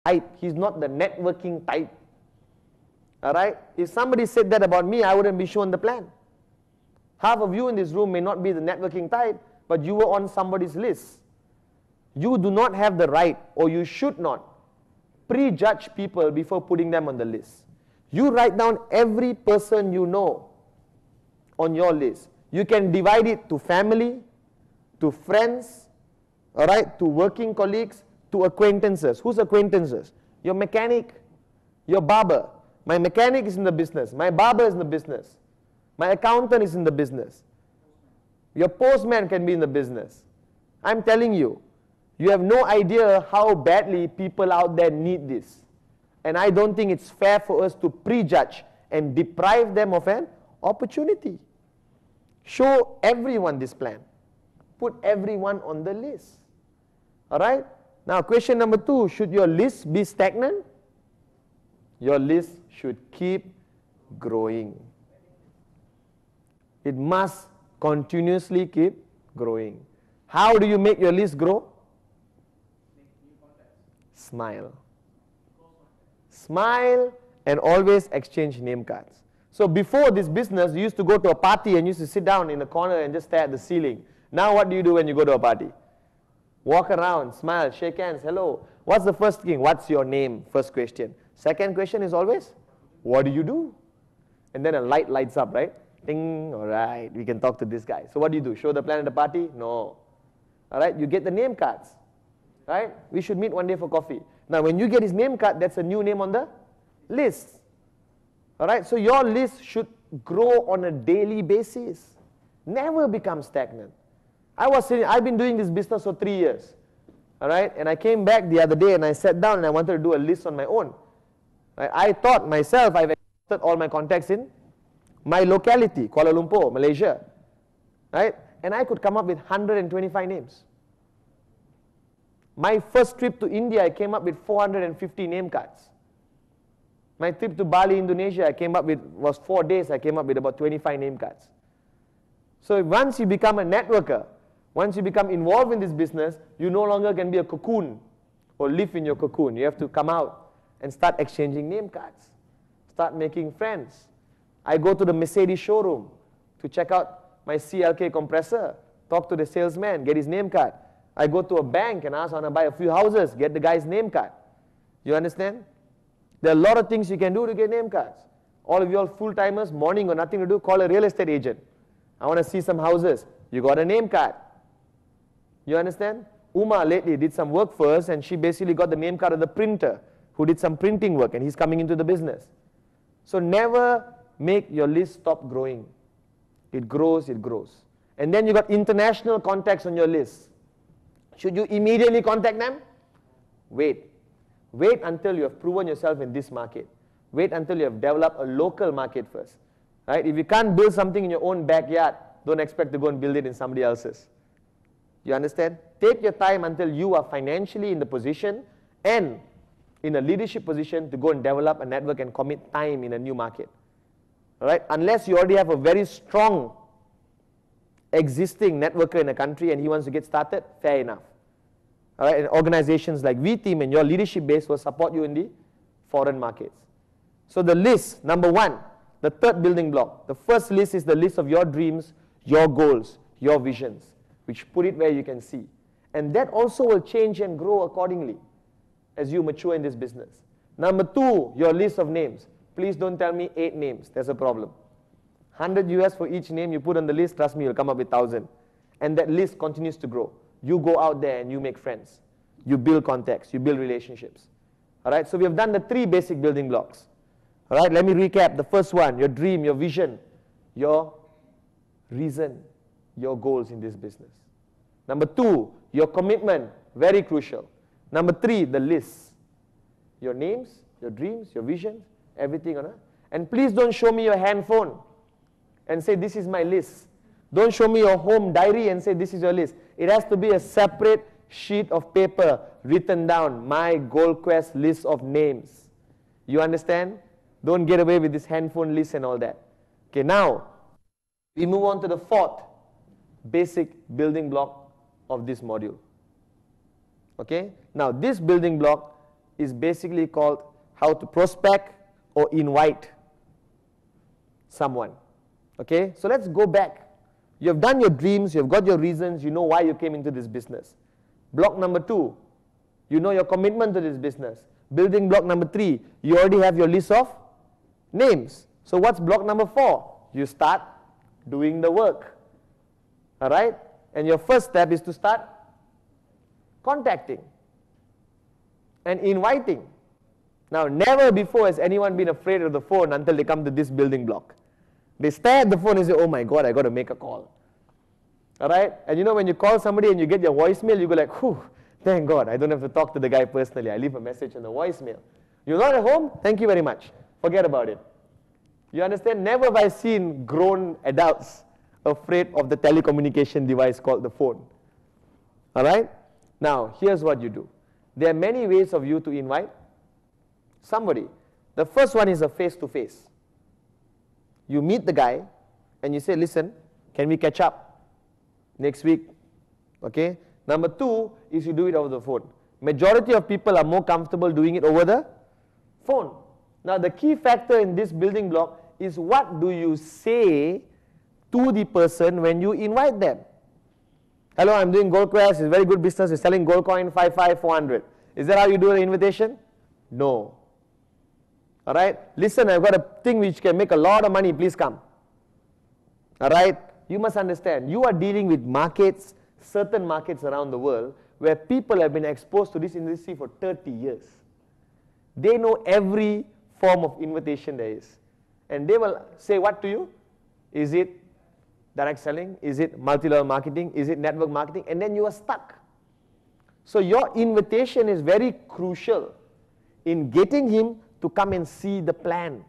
type. He's not the networking type. All right? If somebody said that about me, I wouldn't be shown the plan. Half of you in this room may not be the networking type, but you were on somebody's list. You do not have the right, or you should not, prejudge people before putting them on the list. You write down every person you know on your list. You can divide it to family, to friends, all right, to working colleagues, to acquaintances. Who's acquaintances? Your mechanic, your barber. My mechanic is in the business. My barber is in the business. My accountant is in the business. Your postman can be in the business. I'm telling you, you have no idea how badly people out there need this. And I don't think it's fair for us to prejudge and deprive them of an opportunity. Show everyone this plan. Put everyone on the list. All right? Now, question number 2, should your list be stagnant? Your list should keep growing. It must continuously keep growing. How do you make your list grow? Smile. Smile and always exchange name cards. So before this business, you used to go to a party and used to sit down in a corner and just stare at the ceiling. Now what do you do when you go to a party? Walk around, smile, shake hands, hello. What's the first thing? What's your name? First question. Second question is always, what do you do? And then a light lights up, right? Ding, all right, we can talk to this guy. So what do? Show the plan at the party? No. All right, you get the name cards. Right? We should meet one day for coffee. Now, when you get his name card, that's a new name on the list. All right? So your list should grow on a daily basis. Never become stagnant. I've been doing this business for 3 years. All right? And I came back the other day and I sat down and I wanted to do a list on my own. Right? I thought myself, I've exhausted all my contacts in my locality, Kuala Lumpur, Malaysia. Right? And I could come up with 125 names. My first trip to India, I came up with 450 name cards. My trip to Bali, Indonesia, was 4 days, I came up with about 25 name cards. So once you become a networker, once you become involved in this business, you no longer can be a cocoon or live in your cocoon. You have to come out and start exchanging name cards. Start making friends. I go to the Mercedes showroom to check out my CLK compressor, talk to the salesman, get his name card. I go to a bank and ask, I want to buy a few houses, get the guy's name card. You understand? There are a lot of things you can do to get name cards. All of you all full-timers, morning or nothing to do, call a real estate agent. I want to see some houses. You got a name card. You understand? Uma lately did some work for us and she basically got the name card of the printer who did some printing work and he's coming into the business. So never make your list stop growing. It grows, it grows. And then you got international contacts on your list. Should you immediately contact them? Wait. Wait until you have proven yourself in this market. Wait until you have developed a local market first. Right? If you can't build something in your own backyard, don't expect to go and build it in somebody else's. You understand? Take your time until you are financially in the position and in a leadership position to go and develop a network and commit time in a new market. All right? Unless you already have a very strong existing networker in a country and he wants to get started, fair enough. All right? And organizations like V-Team and your leadership base will support you in the foreign markets. So the list, number 1, the third building block. The first list is the list of your dreams, your goals, your visions, which put it where you can see. And that also will change and grow accordingly as you mature in this business. Number 2, your list of names. Please don't tell me 8 names. There's a problem. 100 US for each name you put on the list, trust me, you'll come up with 1,000. And that list continues to grow. You go out there and you make friends. You build contacts. You build relationships. All right, so we have done the 3 basic building blocks. All right, let me recap. The first one, your dream, your vision, your reason, your goals in this business. Number 2, your commitment, very crucial. Number 3, the list. Your names, your dreams, your visions, everything on it. And please don't show me your handphone and say, this is my list. Don't show me your home diary and say, this is your list. It has to be a separate sheet of paper written down, my goal quest list of names. You understand? Don't get away with this handphone list and all that. Okay, now, we move on to the 4th basic building block of this module. Okay? Now, this building block is basically called how to prospect or invite someone. Okay, so let's go back. You have done your dreams, you have got your reasons, you know why you came into this business. Block number 2, you know your commitment to this business. Building block number 3, you already have your list of names. So what's block number 4? You start doing the work. Alright? And your first step is to start contacting and inviting. Now, never before has anyone been afraid of the phone until they come to this building block. They stare at the phone and say, oh my God, I got to make a call. Alright? And you know, when you call somebody and you get your voicemail, you go like, whew, thank God, I don't have to talk to the guy personally. I leave a message on the voicemail. You're not at home? Thank you very much. Forget about it. You understand? Never have I seen grown adults afraid of the telecommunication device called the phone. Alright? Now, here's what you do. There are many ways of you to invite somebody. The first one is a face-to-face. You meet the guy and you say, listen, can we catch up next week? Okay? Number 2 is you do it over the phone. Majority of people are more comfortable doing it over the phone. Now, the key factor in this building block is what do you say to the person when you invite them. Hello, I'm doing Gold Quest, it's a very good business, it's selling gold coin 400. Is that how you do the invitation? No. Alright, listen, I've got a thing which can make a lot of money, please come. Alright, you must understand, you are dealing with markets, certain markets around the world, where people have been exposed to this industry for 30 years. They know every form of invitation there is. And they will say what to you? Is it direct selling? Is it multi-level marketing? Is it network marketing? And then you are stuck. So your invitation is very crucial in getting him to come and see the plan,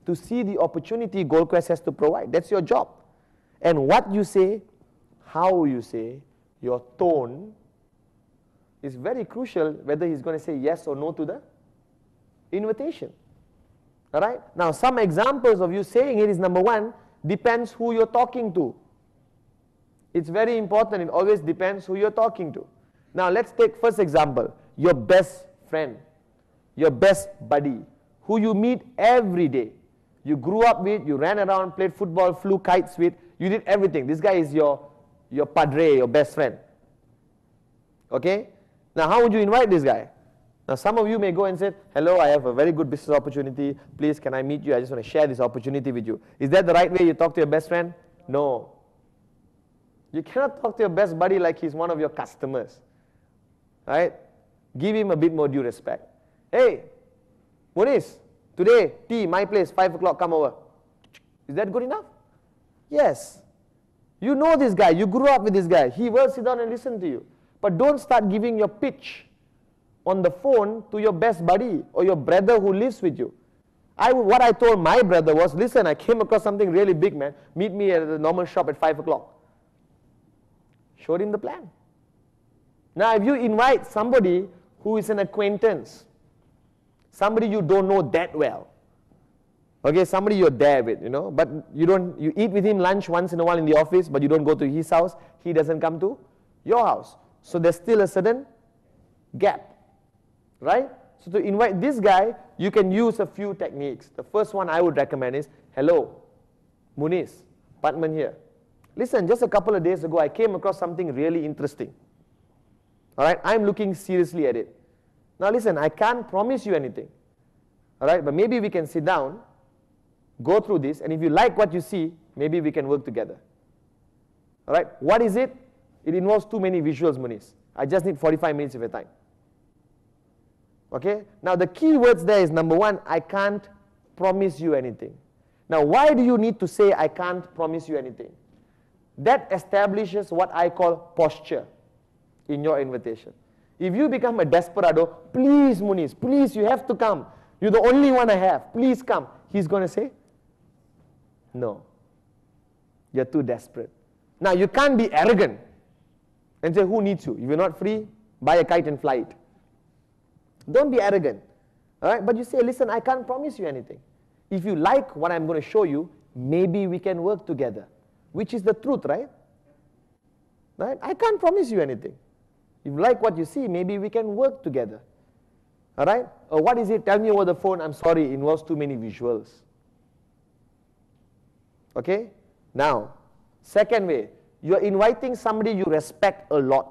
to see the opportunity Gold Quest has to provide. That's your job. And what you say, how you say, your tone is very crucial whether he's going to say yes or no to the invitation. Alright? Now, some examples of you saying it is number 1, depends who you're talking to. It's very important, it always depends who you're talking to. Now, let's take first example, your best friend, your best buddy, who you meet every day. You grew up with, you ran around, played football, flew kites with, you did everything. This guy is your padre, your best friend. Okay? Now, how would you invite this guy? Now, some of you may go and say, hello, I have a very good business opportunity. Please, can I meet you? I just want to share this opportunity with you. Is that the right way you talk to your best friend? No. You cannot talk to your best buddy like he's one of your customers. Right? Give him a bit more due respect. Hey, Munis, today, tea, my place, 5 o'clock, come over. Is that good enough? Yes. You know this guy, you grew up with this guy. He will sit down and listen to you. But don't start giving your pitch on the phone to your best buddy or your brother who lives with you. What I told my brother was, listen, I came across something really big, man. Meet me at the normal shop at 5 o'clock. Showed him the plan. Now, if you invite somebody who is an acquaintance, somebody you don't know that well, okay, somebody you're there with, you know, but you eat with him lunch once in a while in the office, but you don't go to his house, he doesn't come to your house. So there's still a certain gap, right? So to invite this guy, you can use a few techniques. The first one I would recommend is, hello, Muniz, Patman here. Listen, just a couple of days ago, I came across something really interesting. All right, I'm looking seriously at it. Now listen, I can't promise you anything. All right, but maybe we can sit down, go through this, and if you like what you see, maybe we can work together. All right, what is it? It involves too many visuals, Muniz. I just need 45 minutes of your time. Okay, now the key words there is number 1, I can't promise you anything. Now, why do you need to say I can't promise you anything? That establishes what I call posture in your invitation. If you become a desperado, please Muniz, please, you have to come. You're the only one I have. Please come. He's going to say, no. You're too desperate. Now, you can't be arrogant and say, who needs you? If you're not free, buy a kite and fly it. Don't be arrogant. All right? But you say, listen, I can't promise you anything. If you like what I'm going to show you, maybe we can work together. Which is the truth, right? Right? I can't promise you anything. If you like what you see, maybe we can work together. All right? What is it? Tell me over the phone. I'm sorry, it involves too many visuals. Okay? Now, second way, you're inviting somebody you respect a lot.